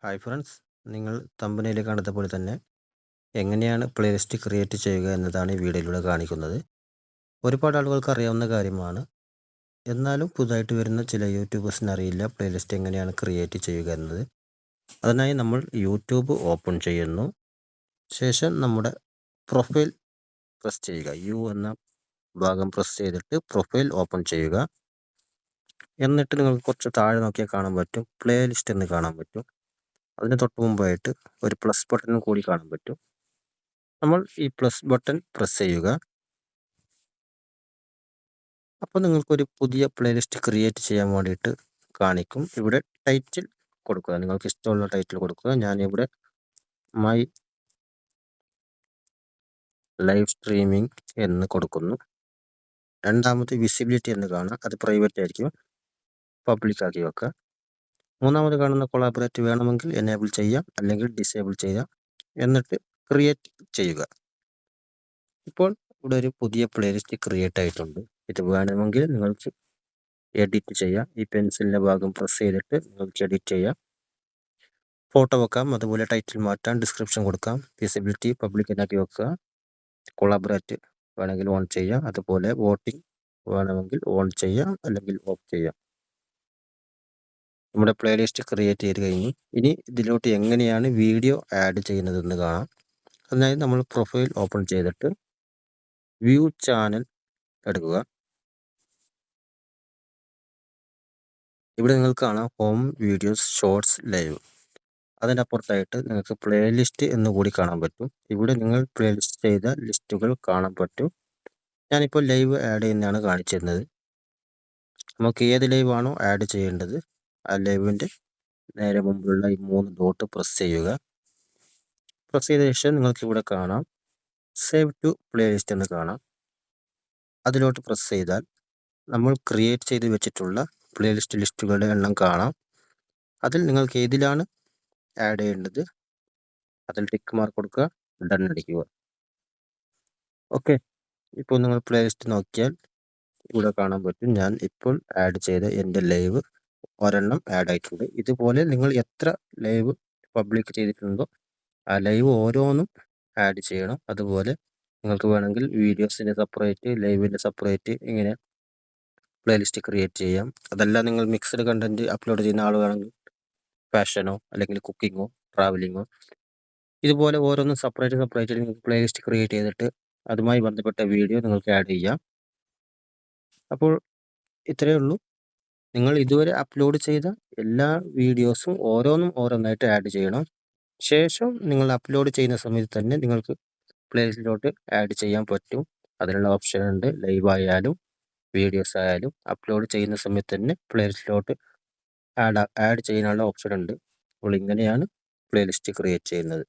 Hi friends, നിങ്ങൾ തമ്പനയിൽ കണ്ടത് പോലെ തന്നെ എങ്ങനെയാണ് പ്ലേലിസ്റ്റ് ക്രിയേറ്റ് ചെയ്യുക എന്നതാണ് ഈ വീഡിയോയിലൂടെ കാണിക്കുന്നത്. ഒരുപാട് ആളുകൾക്ക് അറിയാവുന്ന കാര്യമാണ്. എന്നാലും പുതുതായിട്ട് വരുന്ന ചില യൂട്യൂബേഴ്സിന് അറിയില്ല പ്ലേലിസ്റ്റ് എങ്ങനെയാണ് ക്രിയേറ്റ് ചെയ്യുക എന്നത്. അതിനായി നമ്മൾ യൂട്യൂബ് ഓപ്പൺ ചെയ്യുന്നു. ശേഷം നമ്മുടെ പ്രൊഫൈൽ പ്രസ് ചെയ്യുക. യു എന്ന ഭാഗം പ്രസ് ചെയ്തിട്ട് പ്രൊഫൈൽ ഓപ്പൺ ചെയ്യുക. എന്നിട്ട് നിങ്ങൾക്ക് കുറച്ച് താഴെ നോക്കിയാൽ കാണാൻ പറ്റും പ്ലേലിസ്റ്റ് എന്ന് കാണാൻ പറ്റും. അതിന് തൊട്ട് മുമ്പായിട്ട് ഒരു പ്ലസ് ബട്ടൺ കൂടി കാണാൻ പറ്റും. നമ്മൾ ഈ പ്ലസ് ബട്ടൺ പ്രസ് ചെയ്യുക. അപ്പോൾ നിങ്ങൾക്കൊരു പുതിയ പ്ലേലിസ്റ്റ് ക്രിയേറ്റ് ചെയ്യാൻ വേണ്ടിയിട്ട് കാണിക്കും. ഇവിടെ ടൈറ്റിൽ കൊടുക്കുക, നിങ്ങൾക്ക് ഇഷ്ടമുള്ള ടൈറ്റിൽ കൊടുക്കുക. ഞാനിവിടെ മൈ ലൈവ് സ്ട്രീമിംഗ് എന്ന് കൊടുക്കുന്നു. രണ്ടാമത് വിസിബിലിറ്റി എന്ന് കാണാം, അത് പ്രൈവറ്റ് ആയിരിക്കും, പബ്ലിക് ആക്കി വെക്കുക. മൂന്നാമത് കാണുന്ന കൊളാബറേറ്റ് വേണമെങ്കിൽ എനേബിൾ ചെയ്യാം, അല്ലെങ്കിൽ ഡിസേബിൾ ചെയ്യാം. എന്നിട്ട് ക്രിയേറ്റ് ചെയ്യുക. ഇപ്പോൾ ഇവിടെ ഒരു പുതിയ പ്ലേലിസ്റ്റ് ക്രിയേറ്റ് ആയിട്ടുണ്ട്. ഇത് വേണമെങ്കിൽ നിങ്ങൾക്ക് എഡിറ്റ് ചെയ്യാം. ഈ പെൻസിലിൻ്റെ ഭാഗം പ്രസ് ചെയ്തിട്ട് നിങ്ങൾക്ക് എഡിറ്റ് ചെയ്യാം. ഫോട്ടോ വെക്കാം, അതുപോലെ ടൈറ്റിൽ മാറ്റാം, ഡിസ്ക്രിപ്ഷൻ കൊടുക്കാം, വിസിബിലിറ്റി പബ്ലിക്കിനാക്കി വെക്കുക. കൊളാബറേറ്റ് വേണമെങ്കിൽ ഓൺ ചെയ്യാം, അതുപോലെ വോട്ടിംഗ് വേണമെങ്കിൽ ഓൺ ചെയ്യാം, അല്ലെങ്കിൽ ഓഫ് ചെയ്യാം. നമ്മുടെ പ്ലേലിസ്റ്റ് ക്രിയേറ്റ് ചെയ്ത് കഴിഞ്ഞു. ഇനി ഇതിലോട്ട് എങ്ങനെയാണ് വീഡിയോ ആഡ് ചെയ്യുന്നതെന്ന് കാണാം. അതിനായി നമ്മൾ പ്രൊഫൈൽ ഓപ്പൺ ചെയ്തിട്ട് വ്യൂ ചാനൽ എടുക്കുക. ഇവിടെ നിങ്ങൾക്ക് കാണാം ഹോം, വീഡിയോസ്, ഷോർട്സ്, ലൈവ്. അതിൻ്റെ അപ്പുറത്തായിട്ട് നിങ്ങൾക്ക് പ്ലേലിസ്റ്റ് എന്ന് കൂടി കാണാൻ പറ്റും. ഇവിടെ നിങ്ങൾ പ്ലേലിസ്റ്റ് ചെയ്ത ലിസ്റ്റുകൾ കാണാൻ പറ്റും. ഞാനിപ്പോൾ ലൈവ് ആഡ് ചെയ്യുന്നതാണ് കാണിച്ചിരുന്നത്. നമുക്ക് ഏത് ലൈവ് ആണോ ആഡ് ചെയ്യേണ്ടത് ആ ലൈവിൻ്റെ നേരെ മുമ്പിലുള്ള ഈ 3 ഡോട്ട് പ്രസ് ചെയ്യുക. പ്രസ് ചെയ്ത ശേഷം നിങ്ങൾക്ക് ഇവിടെ കാണാം സേവ് ടു പ്ലേലിസ്റ്റ് എന്ന് കാണാം. അതിലോട്ട് പ്രസ് ചെയ്താൽ നമ്മൾ ക്രിയേറ്റ് ചെയ്ത് വെച്ചിട്ടുള്ള പ്ലേലിസ്റ്റ് ലിസ്റ്റുകളുടെ എണ്ണം കാണാം. അതിൽ നിങ്ങൾക്ക് ഏതിലാണ് ആഡ് ചെയ്യേണ്ടത് അതിൽ ടിക്ക് മാർക്ക് കൊടുക്കുക, ഡൺ അടിക്കുക. ഓക്കെ, ഇപ്പോൾ നിങ്ങൾ പ്ലേലിസ്റ്റ് നോക്കിയാൽ ഇവിടെ കാണാൻ പറ്റും ഞാൻ ഇപ്പോൾ ആഡ് ചെയ്ത എൻ്റെ ലൈവ് ഒരെണ്ണം ആഡ് ആയിട്ടുണ്ട്. ഇതുപോലെ നിങ്ങൾ എത്ര ലൈവ് പബ്ലിക് ചെയ്തിട്ടുണ്ടോ ആ ലൈവ് ഓരോന്നും ആഡ് ചെയ്യണം. അതുപോലെ നിങ്ങൾക്ക് വേണമെങ്കിൽ വീഡിയോസിൻ്റെ സെപ്പറേറ്റ്, ലൈവിൻ്റെ സെപ്പറേറ്റ് ഇങ്ങനെ പ്ലേലിസ്റ്റ് ക്രിയേറ്റ് ചെയ്യാം. അതല്ല നിങ്ങൾ മിക്സ്ഡ് കണ്ടൻറ്റ് അപ്ലോഡ് ചെയ്യുന്ന ആളുകളാണെങ്കിൽ ഫാഷനോ അല്ലെങ്കിൽ കുക്കിങ്ങോ ട്രാവലിങ്ങോ ഇതുപോലെ ഓരോന്നും സെപ്പറേറ്റ് നിങ്ങൾക്ക് പ്ലേലിസ്റ്റ് ക്രിയേറ്റ് ചെയ്തിട്ട് അതുമായി ബന്ധപ്പെട്ട വീഡിയോ നിങ്ങൾക്ക് ആഡ് ചെയ്യാം. അപ്പോൾ ഇത്രയേ ഉള്ളൂ. നിങ്ങൾ ഇതുവരെ അപ്ലോഡ് ചെയ്ത എല്ലാ വീഡിയോസും ഓരോന്നായിട്ട് ആഡ് ചെയ്യണം. ശേഷം നിങ്ങൾ അപ്ലോഡ് ചെയ്യുന്ന സമയത്ത് തന്നെ നിങ്ങൾക്ക് പ്ലേലിസ്റ്റിലോട്ട് ആഡ് ചെയ്യാൻ പറ്റും. അതിനുള്ള ഓപ്ഷൻ ഉണ്ട്. ലൈവ് ആയാലും വീഡിയോസ് ആയാലും അപ്ലോഡ് ചെയ്യുന്ന സമയത്ത് തന്നെ പ്ലേലിസ്റ്റിലോട്ട് ആഡ് ചെയ്യാനുള്ള ഓപ്ഷൻ ഉണ്ട്. അപ്പോൾ ഇങ്ങനെയാണ് പ്ലേലിസ്റ്റ് ക്രിയേറ്റ് ചെയ്യുന്നത്.